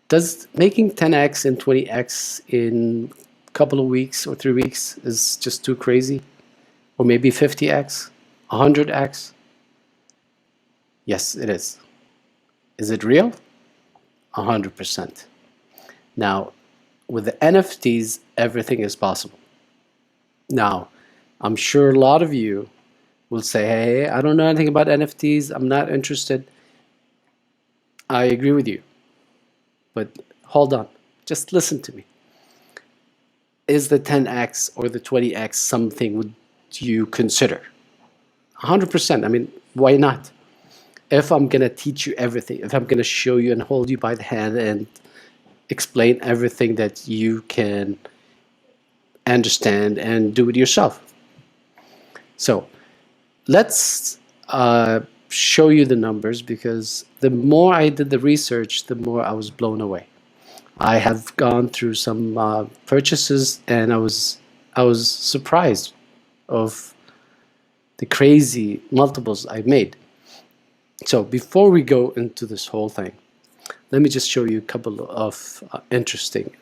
Does making 10x and 20x in a couple of weeks or 3 weeks is just too crazy? Or maybe 50x, 100x? Yes, it is. Is it real? 100%. Now, with the NFTs, everything is possible. Now, I'm sure a lot of you will say, hey, I don't know anything about NFTs. I'm not interested. I agree with you. But hold on. Just listen to me. Is the 10x or the 20x something would you consider? 100%. I mean, why not? If I'm going to teach you everything, if I'm going to show you and hold you by the hand and explain everything that you can understand and do it yourself. So let's show you the numbers, because the more I did the research, the more I was blown away. I have gone through some purchases, and I was surprised of the crazy multiples I made. So before we go into this whole thing, let me just show you a couple of interesting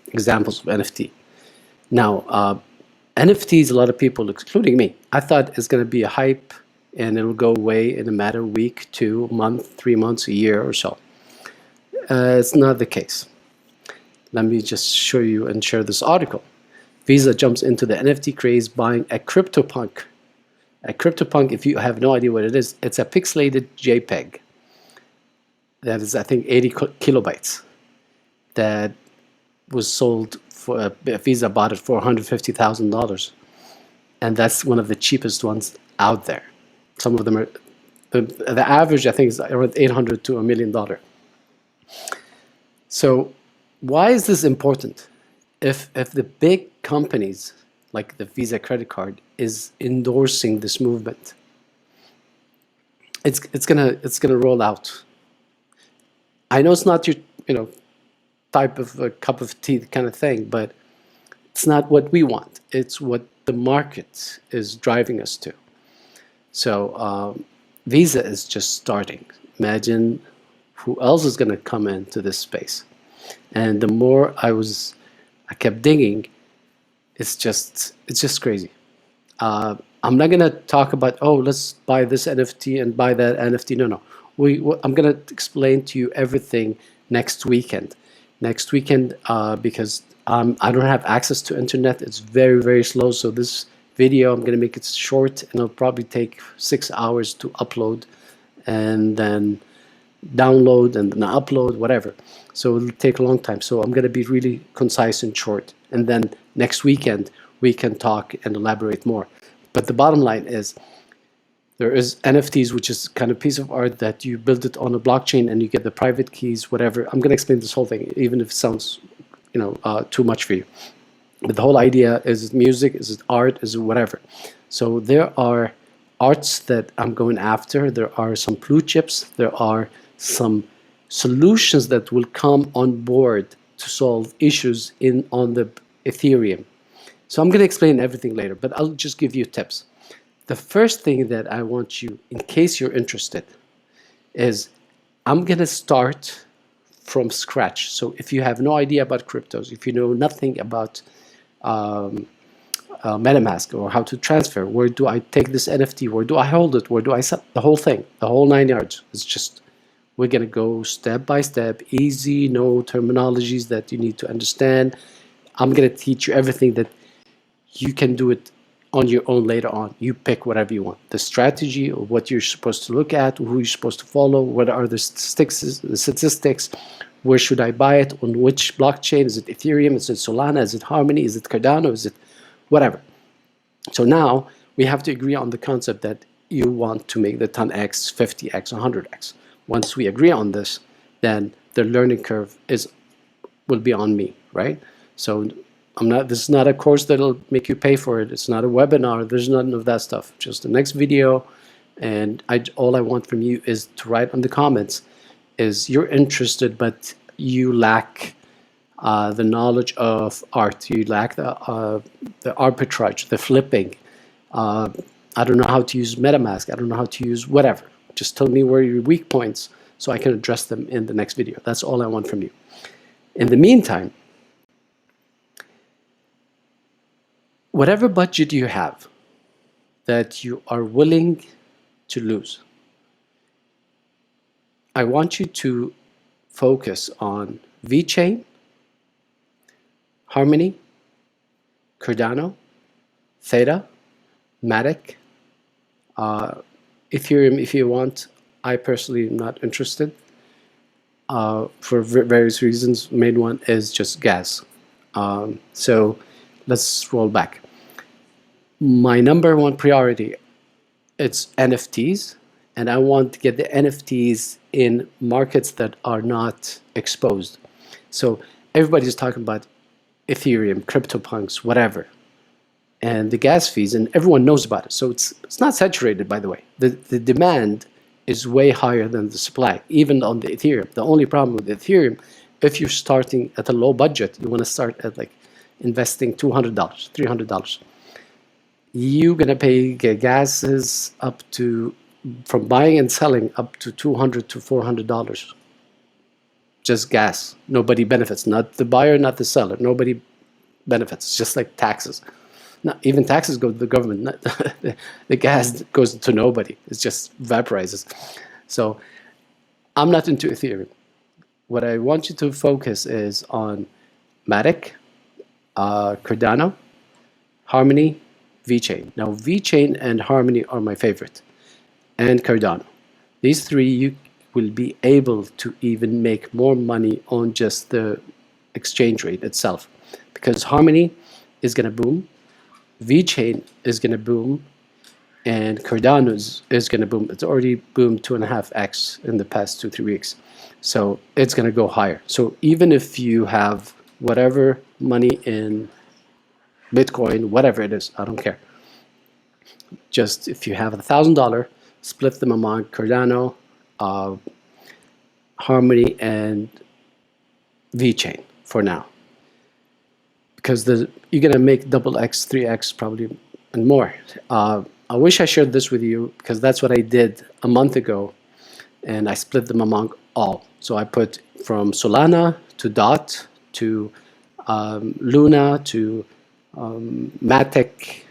examples of NFT. Now, NFTs, a lot of people, including me, I thought it's going to be a hype and it'll go away in a matter of week, 2 months, 3 months, a year or so. It's not the case. Let me just show you and share this article. Visa jumps into the NFT craze buying a CryptoPunk. A CryptoPunk, if you have no idea what it is, it's a pixelated JPEG. That is, I think, 80 kilobytes. That was sold for, Visa bought it for $150,000. And that's one of the cheapest ones out there. Some of them are, the average, I think, is around $800 to $1 million. So why is this important? If the big companies like the Visa credit card is endorsing this movement, it's gonna roll out. I know it's not your type of a cup of tea kind of thing, but it's not what we want. It's what the market is driving us to. So Visa is just starting. Imagine who else is going to come into this space. And the more I kept digging, it's just crazy. I'm not going to talk about, oh, let's buy this NFT and buy that NFT. No. I'm going to explain to you everything next weekend. Next weekend, because I don't have access to internet. It's very, very slow. So this video, I'm going to make it short, and it'll probably take 6 hours to upload and then download and then upload, whatever. So it'll take a long time. So I'm going to be really concise and short. And then next weekend, we can talk and elaborate more. But the bottom line is, there is NFTs, which is kind of piece of art that you build it on a blockchain and you get the private keys, whatever. I'm going to explain this whole thing, even if it sounds, too much for you. But the whole idea is music, is it art, is it whatever. So there are arts that I'm going after. There are some blue chips. There are some solutions that will come on board to solve issues on the Ethereum. So I'm going to explain everything later, but I'll just give you tips. The first thing that I want you, in case you're interested, is I'm going to start from scratch. So if you have no idea about cryptos, if you know nothing about MetaMask or how to transfer, where do I take this NFT, where do I hold it, where do I sell, the whole thing, the whole 9 yards. It's just, we're going to go step by step, easy, no terminologies that you need to understand. I'm going to teach you everything that you can do it on your own later on. You pick whatever you want. The strategy, or what you're supposed to look at, who you're supposed to follow, what are the statistics, where should I buy it, on which blockchain, is it Ethereum, is it Solana, is it Harmony, is it Cardano, is it whatever. So now we have to agree on the concept that you want to make the 10x, 50x, 100x. Once we agree on this, then the learning curve will be on me, right? So this is not a course that'll make you pay for it. It's not a webinar. There's none of that stuff. Just the next video. And all I want from you is to write on the comments is you're interested, but you lack the knowledge of art. You lack the arbitrage, the flipping. I don't know how to use MetaMask. I don't know how to use whatever. Just tell me where your weak points, so I can address them in the next video. That's all I want from you. In the meantime, whatever budget you have that you are willing to lose, I want you to focus on VeChain, Harmony, Cardano, Theta, Matic, Ethereum if you want. I personally am not interested for various reasons. Main one is just gas. So let's roll back. My number one priority, it's NFTs, and I want to get the NFTs in markets that are not exposed. So everybody's talking about Ethereum, CryptoPunks, whatever, and the gas fees, and everyone knows about it. So it's not saturated, by the way. The demand is way higher than the supply, even on the Ethereum. The only problem with Ethereum, if you're starting at a low budget, you want to start at like investing $200, $300. You're gonna pay gases up to, from buying and selling, up to $200 to $400. Just gas. Nobody benefits. Not the buyer, not the seller. Nobody benefits. It's just like taxes. Not even taxes go to the government. Not the gas goes to nobody. It just vaporizes. So I'm not into Ethereum. What I want you to focus is on Matic, Cardano, Harmony, VeChain. Now VeChain and Harmony are my favorite, and Cardano. These three, you will be able to even make more money on just the exchange rate itself, because Harmony is going to boom, VeChain is going to boom, and Cardano is going to boom. It's already boomed 2.5x in the past 2-3 weeks. So it's going to go higher. So even if you have whatever money in Bitcoin, whatever it is, I don't care. Just if you have $1,000, split them among Cardano, Harmony, and VeChain for now. Because you're going to make double X, 3X probably, and more. I wish I shared this with you, because that's what I did a month ago, and I split them among all. So I put from Solana to DOT to Luna to Matic,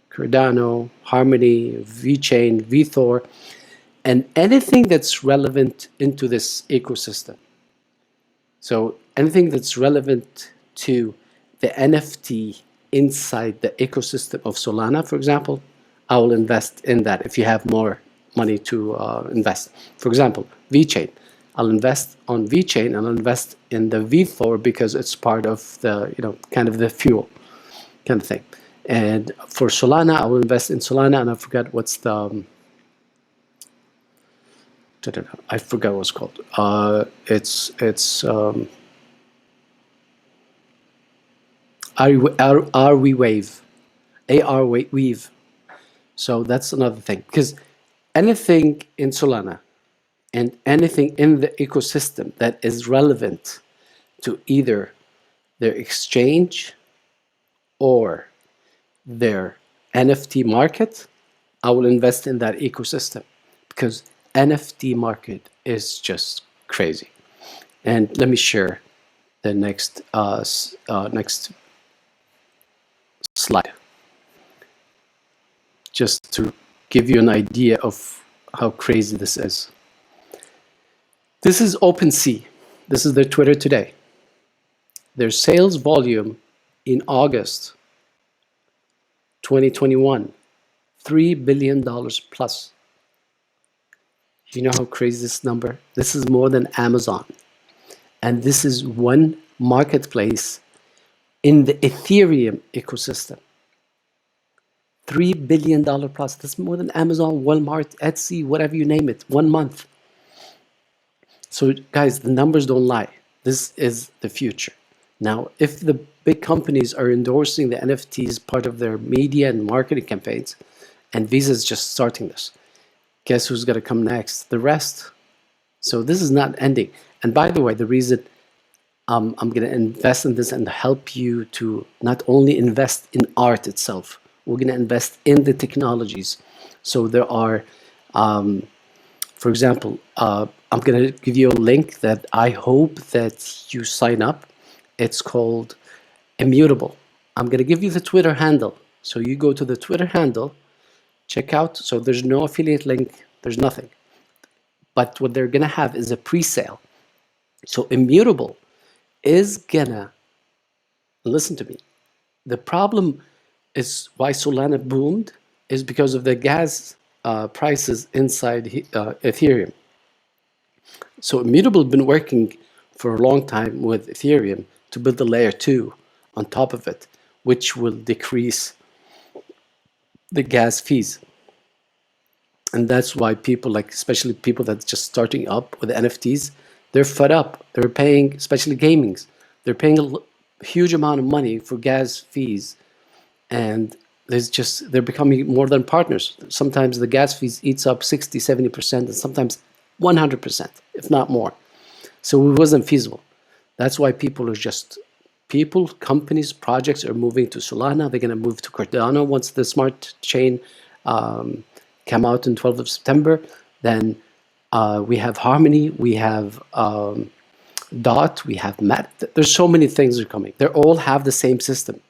Cardano, Harmony, VeChain, VeThor, and anything that's relevant into this ecosystem. So anything that's relevant to the NFT inside the ecosystem of Solana, for example, I will invest in that if you have more money to invest. For example, VeChain. I'll invest on VeChain, and I'll invest in the VeThor because it's part of the, kind of the fuel kind of thing. And for Solana, I will invest in Solana, and I forgot what's the, I forgot what it's called. It's Weave, AR Weave. So that's another thing, because anything in Solana and anything in the ecosystem that is relevant to either their exchange or their NFT market, I will invest in that ecosystem, because NFT market is just crazy. And let me share the next next slide, just to give you an idea of how crazy this is. This is OPENSEA. This is their Twitter today. Their sales volume in August 2021, $3 billion plus. You know how crazy this number? This is more than Amazon. And this is one marketplace in the Ethereum ecosystem. $3 billion plus. That's more than Amazon, Walmart, Etsy, whatever you name it, 1 month. So guys, the numbers don't lie. This is the future. Now, if the big companies are endorsing the NFTs part of their media and marketing campaigns, and Visa is just starting this, guess who's going to come next? The rest. So this is not ending. And by the way, the reason I'm going to invest in this and help you to not only invest in art itself, we're going to invest in the technologies. So there are For example, I'm going to give you a link that I hope that you sign up. It's called Immutable. I'm going to give you the Twitter handle. So you go to the Twitter handle, check out. So there's no affiliate link, there's nothing. But what they're going to have is a pre-sale. So Immutable is going to, listen to me, the problem is why Solana boomed is because of the gas prices inside Ethereum. So Immutable has been working for a long time with Ethereum to build the layer 2 on top of it, which will decrease the gas fees. And that's why people, like especially people that's just starting up with NFTs, they're fed up. They're paying, especially gamings, they're paying a huge amount of money for gas fees, and they're becoming more than partners. Sometimes the gas fees eats up 60, 70%, and sometimes 100%, if not more. So it wasn't feasible. That's why companies, projects are moving to Solana. They're going to move to Cardano once the smart chain come out in 12th of September. Then we have Harmony, we have Dot, we have Mat. There's so many things are coming. They all have the same system,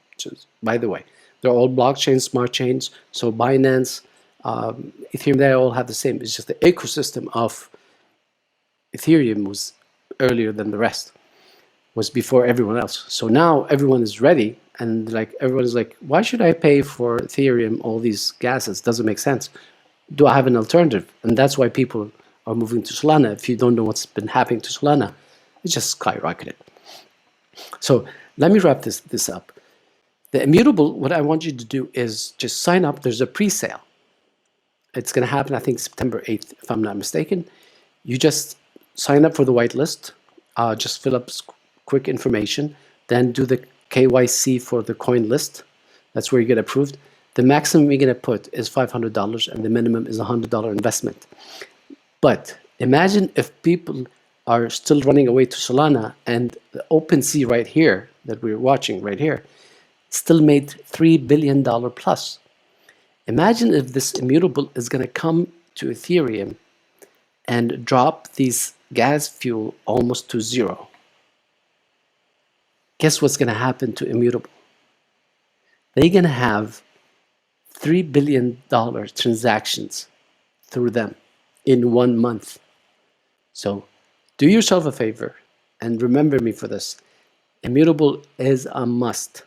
by the way. They're all blockchain, smart chains. So Binance, Ethereum, they all have the same. It's just the ecosystem of Ethereum was earlier than the rest, was before everyone else. So now everyone is ready, and like everyone is like, why should I pay for Ethereum all these gases? Doesn't make sense. Do I have an alternative? And that's why people are moving to Solana. If you don't know what's been happening to Solana, it's just skyrocketed. So let me wrap this up. The Immutable, what I want you to do is just sign up. There's a pre-sale. It's going to happen, I think, September 8th, if I'm not mistaken. You just sign up for the whitelist. Just fill up quick information. Then do the KYC for the coin list. That's where you get approved. The maximum you're going to put is $500, and the minimum is a $100 investment. But imagine if people are still running away to Solana, and the OpenSea right here, that we're watching right here, still made $3 billion plus. Imagine if this Immutable is going to come to Ethereum and drop these gas fuel almost to zero. Guess what's going to happen to Immutable? They're going to have $3 billion transactions through them in 1 month. So do yourself a favor and remember me for this. Immutable is a must.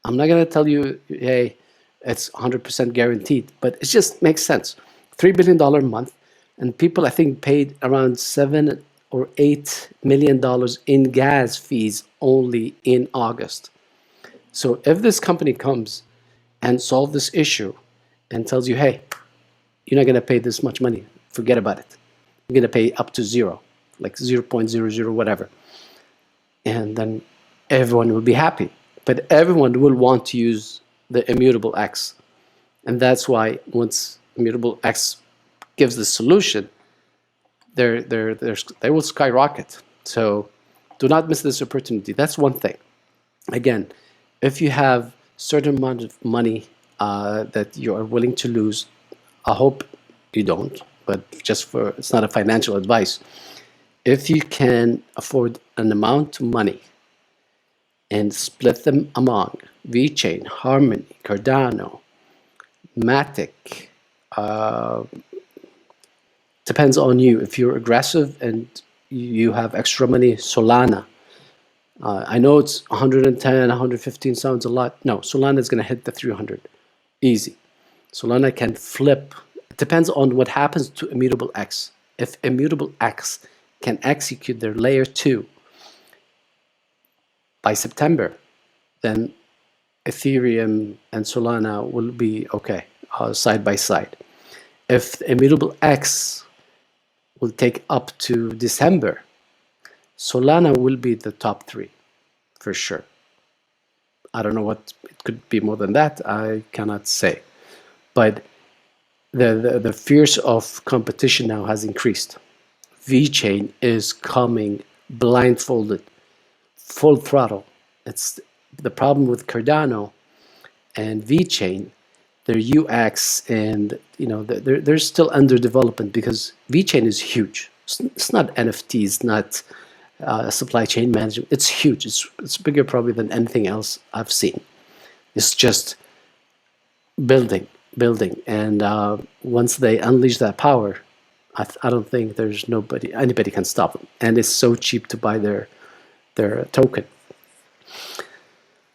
I'm not going to tell you, hey, it's 100% guaranteed, but it just makes sense. $3 billion a month, and people, I think, paid around $7 or $8 million in gas fees only in August. So if this company comes and solves this issue and tells you, hey, you're not going to pay this much money, forget about it. You're going to pay up to zero, like 0.00 whatever. And then everyone will be happy. But everyone will want to use the Immutable X. And that's why once Immutable X gives the solution, they will skyrocket. So do not miss this opportunity. That's one thing. Again, if you have certain amount of money that you are willing to lose, I hope you don't, but it's not a financial advice. If you can afford an amount of money and split them among VeChain, Harmony, Cardano, Matic, depends on you. If you're aggressive and you have extra money, Solana. I know it's 110, 115 sounds a lot. No, Solana is going to hit the 300. Easy. Solana can flip. It depends on what happens to Immutable X. If Immutable X can execute their layer 2 by September, then Ethereum and Solana will be okay, side by side. If Immutable X will take up to December, Solana will be the top 3 for sure. I don't know what it could be more than that. I cannot say. But the fears of competition now has increased. VeChain is coming blindfolded, full throttle. It's the problem with Cardano and VeChain their UX, and they're still under development because VeChain is huge. It's not NFT, it's not supply chain management. It's huge. It's bigger probably than anything else I've seen. It's just building, and once they unleash that power, I don't think there's anybody can stop them. And it's so cheap to buy their token.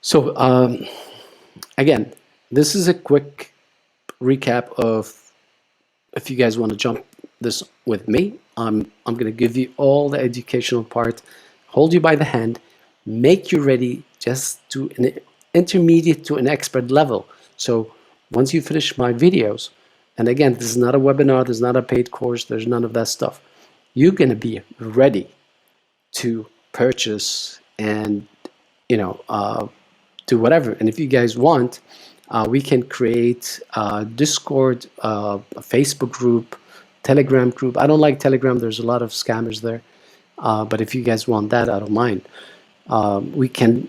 So again, this is a quick recap of, if you guys want to jump this with me, I'm going to give you all the educational part, hold you by the hand, make you ready just to an intermediate to an expert level. So once you finish my videos, and again, this is not a webinar, this is not a paid course, there's none of that stuff. You're going to be ready to purchase and do whatever. And if you guys want, we can create a Discord, a Facebook group, Telegram group. I don't like Telegram. There's a lot of scammers there. But if you guys want that, I don't mind. We can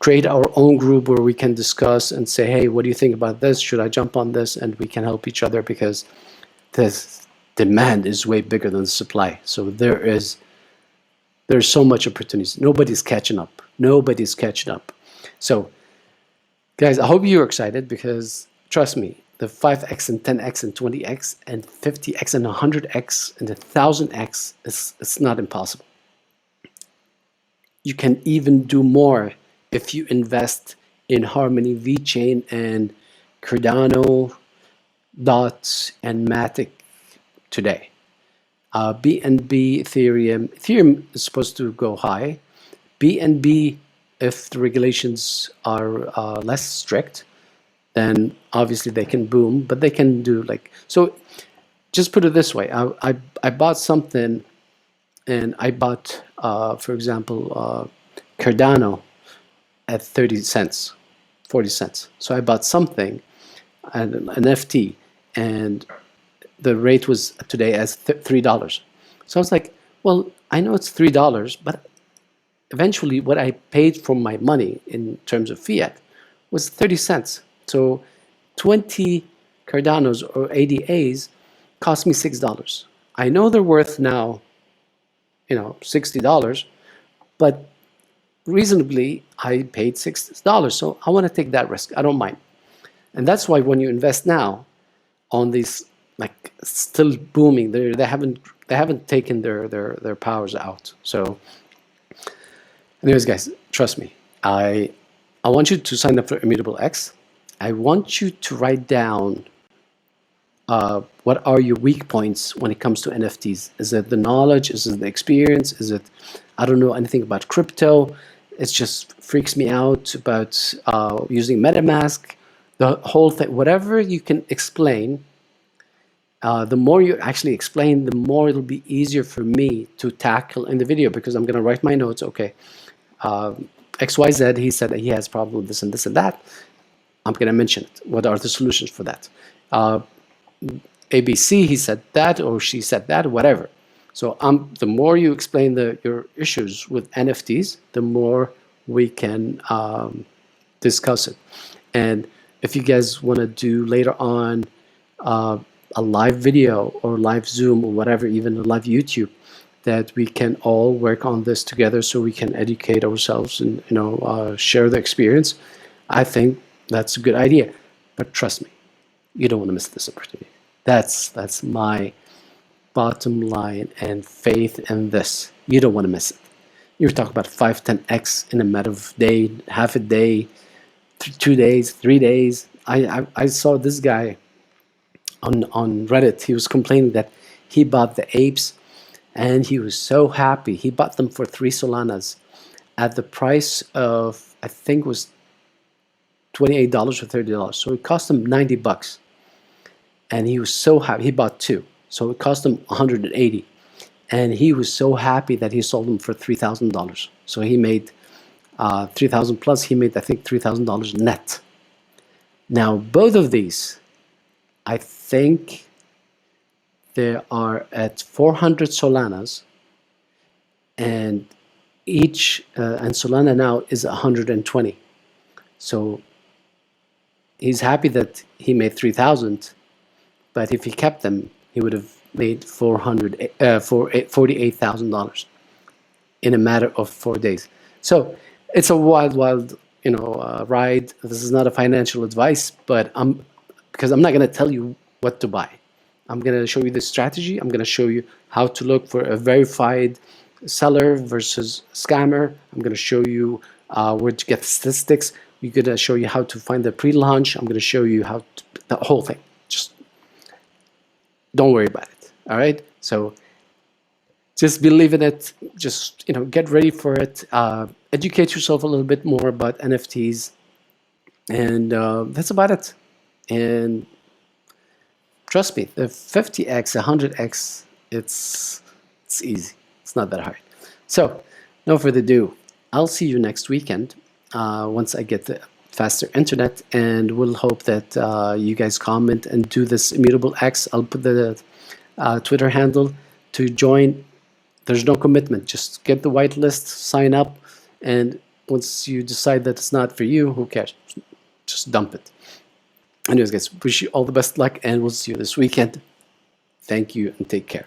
create our own group where we can discuss and say, hey, what do you think about this? Should I jump on this? And we can help each other because the demand is way bigger than the supply. So there's so much opportunities. Nobody's catching up. Nobody's catching up. So guys, I hope you're excited because trust me, the 5x and 10x and 20x and 50x and 100x and 1000x, it's not impossible. You can even do more if you invest in Harmony, VeChain, and Cardano, DOT, and Matic today. BNB, Ethereum is supposed to go high. BNB, if the regulations are less strict, then obviously they can boom, but they can do so just put it this way. I bought something, and I bought, for example, Cardano at 30 cents, 40 cents. So I bought something, an NFT, and the rate was today as $3. So I was like, well, I know it's $3, but eventually what I paid for my money in terms of fiat was 30 cents. So 20 Cardanos or ADAs cost me $6. I know they're worth now, $60, but reasonably I paid $6. So I want to take that risk. I don't mind. And that's why when you invest now on these still booming, they haven't taken their powers out. So anyways, guys, trust me. I want you to sign up for Immutable X. I want you to write down what are your weak points when it comes to NFTs. Is it the knowledge? Is it the experience? Is it, I don't know anything about crypto. It just freaks me out about using MetaMask, the whole thing. Whatever you can explain, the more you actually explain, the more it'll be easier for me to tackle in the video, because I'm going to write my notes. Okay, XYZ, he said that he has problem with this and this and that. I'm going to mention it. What are the solutions for that? ABC, he said that, or she said that, whatever. So the more you explain your issues with NFTs, the more we can discuss it. And if you guys want to do later on a live video or live Zoom or whatever, even a live YouTube, that we can all work on this together so we can educate ourselves and share the experience, I think that's a good idea. But trust me, you don't want to miss this opportunity. That's my bottom line and faith in this. You don't want to miss it. You're talking about 5, 10x in a matter of day, half a day, 2 days, 3 days. I saw this guy on Reddit. He was complaining that he bought the apes and he was so happy. He bought them for 3 Solanas at the price of, I think, was $28 or $30. So it cost him $90. And he was so happy. He bought 2. So it cost him $180. And he was so happy that he sold them for $3,000. So he made $3,000 plus. He made, I think, $3,000 net. Now, both of these, I think they are at 400 Solanas, and each and Solana now is 120. So he's happy that he made 3,000, but if he kept them, he would have made $48,000 in a matter of 4 days. So it's a wild, wild, ride. This is not a financial advice, but because I'm not going to tell you what to buy. I'm going to show you the strategy. I'm going to show you how to look for a verified seller versus scammer. I'm going to show you where to get statistics. We're going to show you how to find the pre-launch. I'm going to show you the whole thing. Just don't worry about it. All right. So just believe in it. Just get ready for it. Educate yourself a little bit more about NFTs, and that's about it. And trust me, the 50x, 100x, it's easy. It's not that hard. So, no further ado. I'll see you next weekend once I get the faster internet, and we'll hope that you guys comment and do this Immutable X. I'll put the Twitter handle to join. There's no commitment. Just get the whitelist, sign up, and once you decide that it's not for you, who cares? Just dump it. Anyways, guys, wish you all the best luck, and we'll see you this weekend. Thank you, and take care.